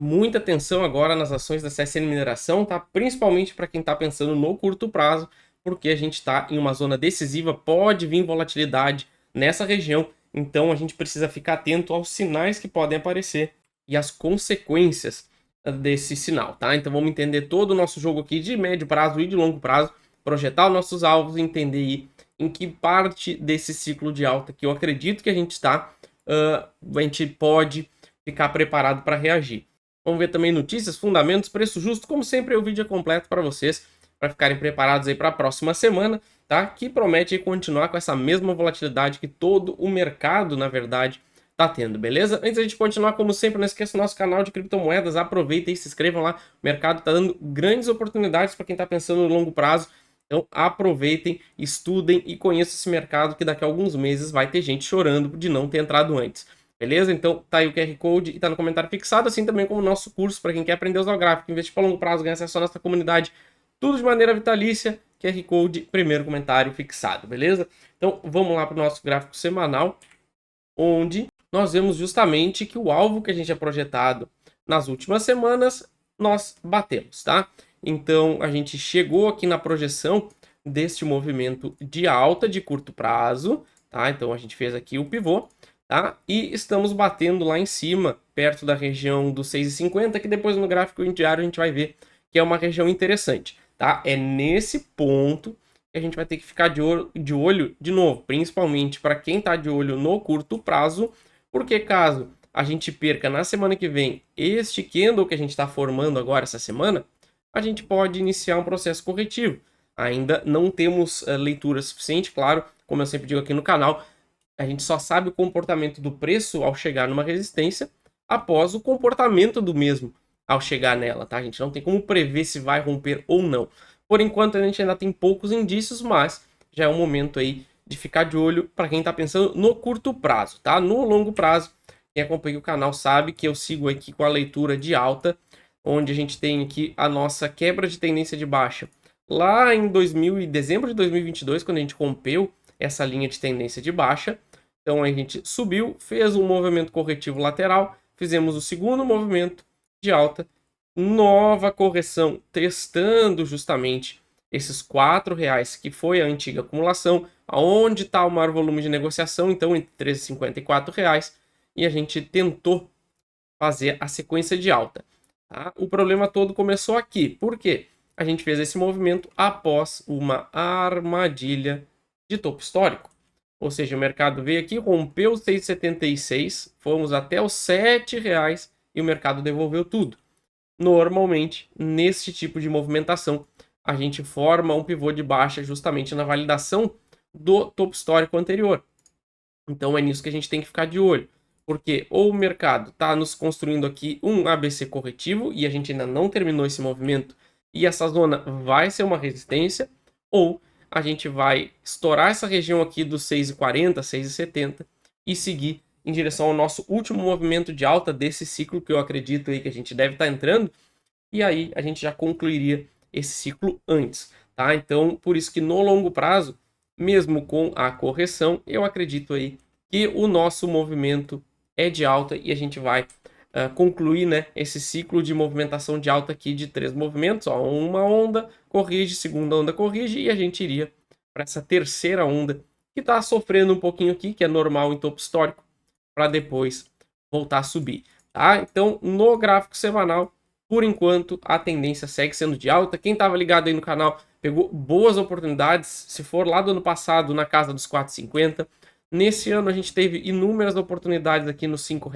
Muita atenção agora nas ações da CSN Mineração, tá? Principalmente para quem está pensando no curto prazo, porque a gente está em uma zona decisiva, pode vir volatilidade nessa região, então a gente precisa ficar atento aos sinais que podem aparecer e as consequências desse sinal, tá? Então vamos entender todo o nosso jogo aqui de médio prazo e de longo prazo, projetar os nossos alvos e entender aí em que parte desse ciclo de alta que eu acredito que a gente está, a gente pode ficar preparado para reagir. Vamos ver também notícias, fundamentos, preço justo. Como sempre, o vídeo é completo para vocês, para ficarem preparados aí para a próxima semana, tá? Que promete continuar com essa mesma volatilidade que todo o mercado, na verdade, tá tendo, beleza? Antes da gente continuar, como sempre, não esqueça o nosso canal de criptomoedas, aproveitem e se inscrevam lá. O mercado tá dando grandes oportunidades para quem tá pensando no longo prazo. Então aproveitem, estudem e conheçam esse mercado que daqui a alguns meses vai ter gente chorando de não ter entrado antes. Beleza? Então tá aí o QR Code e tá no comentário fixado, assim também como o nosso curso para quem quer aprender a usar o gráfico, investir para longo prazo, ganhar acesso à nossa comunidade, tudo de maneira vitalícia. QR Code, primeiro comentário fixado, beleza? Então vamos lá para o nosso gráfico semanal, onde nós vemos justamente que o alvo que a gente tinha projetado nas últimas semanas, nós batemos, tá? Então a gente chegou aqui na projeção deste movimento de alta de curto prazo, tá? Então a gente fez aqui o pivô, tá? E estamos batendo lá em cima, perto da região dos 6,50, que depois no gráfico diário a gente vai ver que é uma região interessante, tá? É nesse ponto que a gente vai ter que ficar de olho de novo, principalmente para quem está de olho no curto prazo, porque caso a gente perca na semana que vem este candle que a gente está formando agora essa semana, a gente pode iniciar um processo corretivo. Ainda não temos leitura suficiente, claro, como eu sempre digo aqui no canal, a gente só sabe o comportamento do preço ao chegar numa resistência após o comportamento do mesmo ao chegar nela, tá? A gente não tem como prever se vai romper ou não. Por enquanto a gente ainda tem poucos indícios, mas já é um momento aí de ficar de olho para quem está pensando no curto prazo, tá? No longo prazo, quem acompanha o canal sabe que eu sigo aqui com a leitura de alta, onde a gente tem aqui a nossa quebra de tendência de baixa. Lá em dezembro de 2022, quando a gente rompeu essa linha de tendência de baixa, então a gente subiu, fez um movimento corretivo lateral, fizemos o segundo movimento de alta, nova correção, testando justamente esses R$ 4 que foi a antiga acumulação, aonde está o maior volume de negociação, então entre R$ 13,50 e R$ 4, e a gente tentou fazer a sequência de alta. Tá? O problema todo começou aqui, por quê? A gente fez esse movimento após uma armadilha de topo histórico. Ou seja, o mercado veio aqui, rompeu os 6,76, fomos até os R$ 7 e o mercado devolveu tudo. Normalmente, nesse tipo de movimentação, a gente forma um pivô de baixa justamente na validação do topo histórico anterior. Então é nisso que a gente tem que ficar de olho, porque ou o mercado está nos construindo aqui um ABC corretivo e a gente ainda não terminou esse movimento e essa zona vai ser uma resistência, ou a gente vai estourar essa região aqui dos 6,40, 6,70 e seguir em direção ao nosso último movimento de alta desse ciclo que eu acredito aí que a gente deve estar entrando, e aí a gente já concluiria esse ciclo antes, tá? Então, por isso que no longo prazo, mesmo com a correção, eu acredito aí que o nosso movimento é de alta e a gente vai concluir, né, esse ciclo de movimentação de alta aqui de 3 movimentos, ó, uma onda corrige, segunda onda corrige e a gente iria para essa terceira onda que está sofrendo um pouquinho aqui, que é normal em topo histórico, para depois voltar a subir, tá? Então, no gráfico semanal, por enquanto, a tendência segue sendo de alta. Quem estava ligado aí no canal pegou boas oportunidades. Se for lá do ano passado, na casa dos 4,50. Nesse ano a gente teve inúmeras oportunidades aqui nos R$ 5.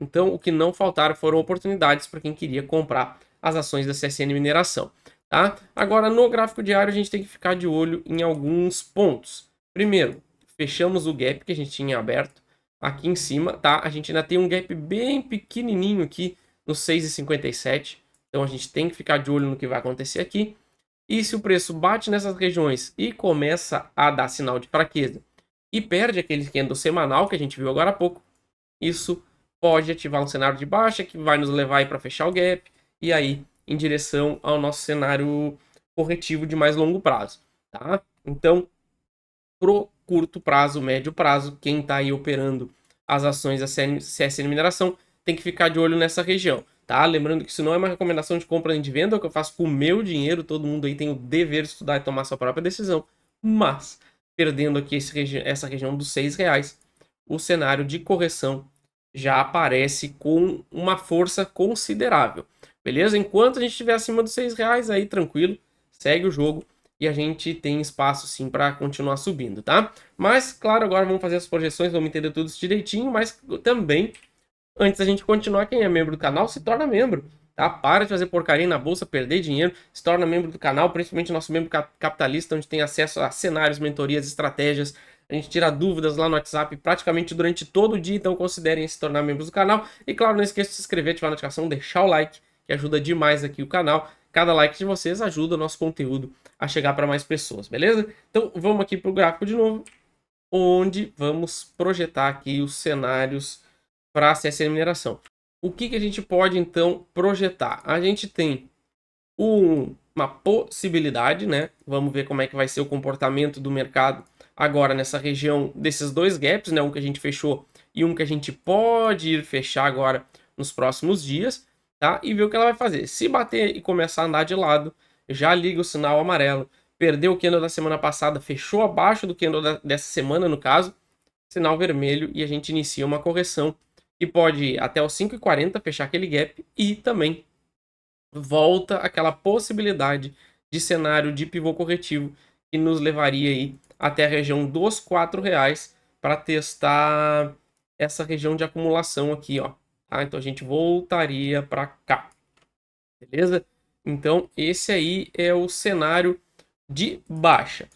Então, o que não faltaram foram oportunidades para quem queria comprar as ações da CSN Mineração, tá? Agora, no gráfico diário, a gente tem que ficar de olho em alguns pontos. Primeiro, fechamos o gap que a gente tinha aberto aqui em cima, tá? A gente ainda tem um gap bem pequenininho aqui no 6,57. Então a gente tem que ficar de olho no que vai acontecer aqui. E se o preço bate nessas regiões e começa a dar sinal de fraqueza e perde aquele candle semanal que a gente viu agora há pouco, isso pode ativar um cenário de baixa que vai nos levar para fechar o gap e aí em direção ao nosso cenário corretivo de mais longo prazo, tá? Então, pro curto prazo, médio prazo, quem está aí operando as ações da CSN Mineração tem que ficar de olho nessa região, tá? Lembrando que isso não é uma recomendação de compra nem de venda, é o que eu faço com o meu dinheiro, todo mundo aí tem o dever de estudar e tomar sua própria decisão, mas perdendo aqui essa região dos R$ 6, o cenário de correção já aparece com uma força considerável, beleza? Enquanto a gente estiver acima dos R$ 6, aí tranquilo, segue o jogo e a gente tem espaço sim para continuar subindo, tá? Mas, claro, agora vamos fazer as projeções, vamos entender tudo isso direitinho, mas também, antes da gente continuar, quem é membro do canal, se torna membro, tá? Para de fazer porcaria na bolsa, perder dinheiro, se torna membro do canal, principalmente nosso membro capitalista, onde tem acesso a cenários, mentorias, estratégias. A gente tira dúvidas lá no WhatsApp praticamente durante todo o dia, então considerem se tornar membros do canal. E claro, não esqueça de se inscrever, ativar a notificação, deixar o like, que ajuda demais aqui o canal. Cada like de vocês ajuda o nosso conteúdo a chegar para mais pessoas, beleza? Então vamos aqui para o gráfico de novo, onde vamos projetar aqui os cenários para a CSN Mineração. O que a gente pode então projetar? A gente tem uma possibilidade, né? Vamos ver como é que vai ser o comportamento do mercado agora nessa região desses dois gaps, né? Um que a gente fechou e um que a gente pode ir fechar agora nos próximos dias, tá? E ver o que ela vai fazer. Se bater e começar a andar de lado, já liga o sinal amarelo. Perdeu o candle da semana passada, fechou abaixo do candle dessa semana, no caso, sinal vermelho, e a gente inicia uma correção que pode ir até os 5,40, fechar aquele gap, e também volta aquela possibilidade de cenário de pivô corretivo que nos levaria aí até a região dos R$ 4 para testar essa região de acumulação aqui, ó. Tá? Então a gente voltaria para cá, beleza? Então esse aí é o cenário de baixa,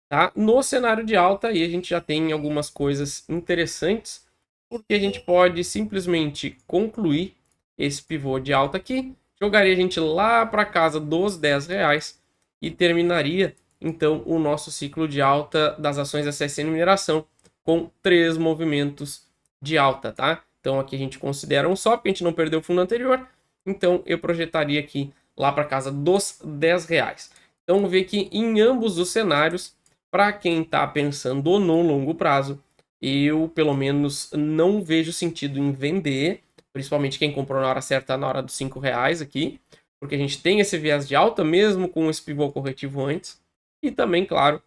tá? No cenário de alta aí a gente já tem algumas coisas interessantes, porque a gente pode simplesmente concluir esse pivô de alta aqui, jogaria a gente lá para casa dos R$ 10 e terminaria então o nosso ciclo de alta das ações da CSN Mineração com 3 movimentos de alta, tá? Então aqui a gente considera um só, porque a gente não perdeu o fundo anterior, então eu projetaria aqui lá para casa dos R$ 10. Então vamos ver que em ambos os cenários, para quem está pensando no longo prazo, eu pelo menos não vejo sentido em vender, principalmente quem comprou na hora certa, na hora dos R$ 5 aqui, porque a gente tem esse viés de alta mesmo com esse pivô corretivo antes, e também, claro,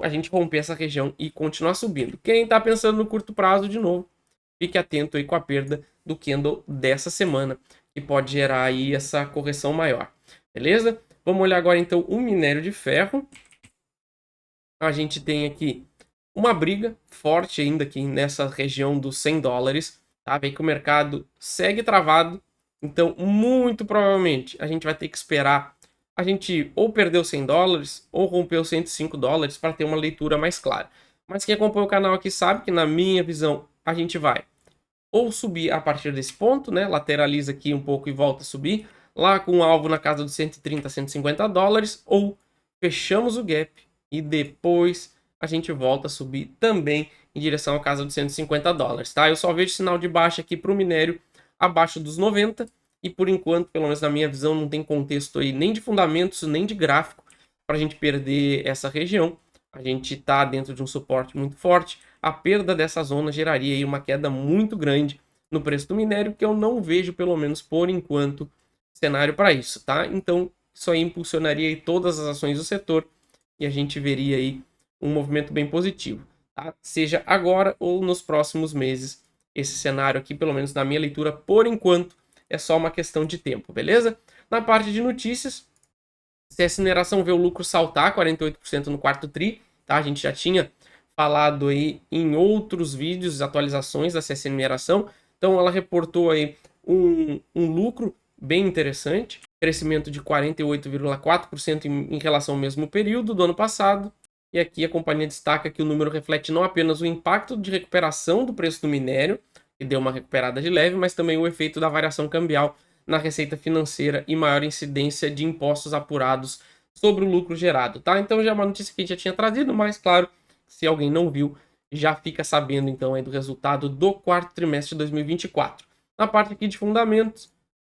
a gente romper essa região e continuar subindo. Quem está pensando no curto prazo, de novo, fique atento aí com a perda do candle dessa semana, que pode gerar aí essa correção maior, beleza? Vamos olhar agora então o minério de ferro. A gente tem aqui uma briga forte ainda aqui nessa região dos $100, tá? Vê que o mercado segue travado, então muito provavelmente a gente vai ter que esperar a gente ou perder os $100 ou romper os $105 para ter uma leitura mais clara. Mas quem acompanha o canal aqui sabe que, na minha visão, a gente vai ou subir a partir desse ponto, né? Lateraliza aqui um pouco e volta a subir, lá com um alvo na casa dos $130, $150, ou fechamos o gap e depois a gente volta a subir também em direção à casa dos $150, tá? Eu só vejo sinal de baixa aqui para o minério abaixo dos 90, e por enquanto, pelo menos na minha visão, não tem contexto aí nem de fundamentos, nem de gráfico para a gente perder essa região. A gente está dentro de um suporte muito forte. A perda dessa zona geraria aí uma queda muito grande no preço do minério, que eu não vejo, pelo menos por enquanto, cenário para isso, tá? Então, isso aí impulsionaria aí todas as ações do setor e a gente veria aí um movimento bem positivo, tá? Seja agora ou nos próximos meses. Esse cenário aqui, pelo menos na minha leitura, por enquanto, é só uma questão de tempo, beleza? Na parte de notícias, CS Mineração vê o lucro saltar 48% no quarto tri, tá? A gente já tinha falado aí em outros vídeos, atualizações da CS Mineração. Então ela reportou aí um lucro bem interessante, crescimento de 48,4% em relação ao mesmo período do ano passado. E aqui a companhia destaca que o número reflete não apenas o impacto de recuperação do preço do minério, que deu uma recuperada de leve, mas também o efeito da variação cambial na receita financeira e maior incidência de impostos apurados sobre o lucro gerado, tá? Então já é uma notícia que a gente já tinha trazido, mas claro, se alguém não viu, já fica sabendo então aí do resultado do quarto trimestre de 2024. Na parte aqui de fundamentos,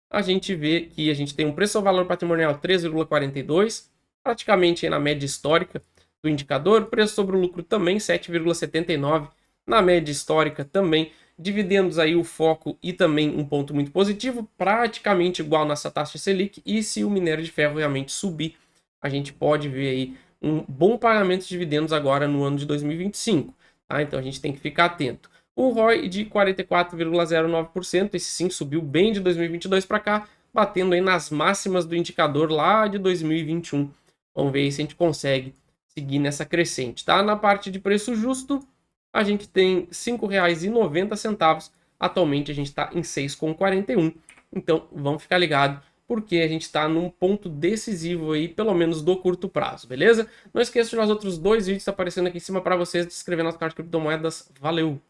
a gente vê que a gente tem um preço ao valor patrimonial 3,42, praticamente aí na média histórica do indicador, preço sobre o lucro também 7,79, na média histórica também, Dividendos aí o foco e também um ponto muito positivo, praticamente igual nessa taxa Selic, e se o minério de ferro realmente subir, a gente pode ver aí um bom pagamento de dividendos agora no ano de 2025, tá? Então a gente tem que ficar atento. O ROI de 44,09%, esse sim subiu bem de 2022 para cá, batendo aí nas máximas do indicador lá de 2021. Vamos ver se a gente consegue seguir nessa crescente, tá? Na parte de preço justo, a gente tem R$ 5,90. Atualmente a gente está em 6,41. Então vamos ficar ligado, porque a gente está num ponto decisivo aí, pelo menos do curto prazo, beleza? Não esqueça de os outros dois vídeos aparecendo aqui em cima para vocês, de se inscrever no nosso canal de criptomoedas. Valeu!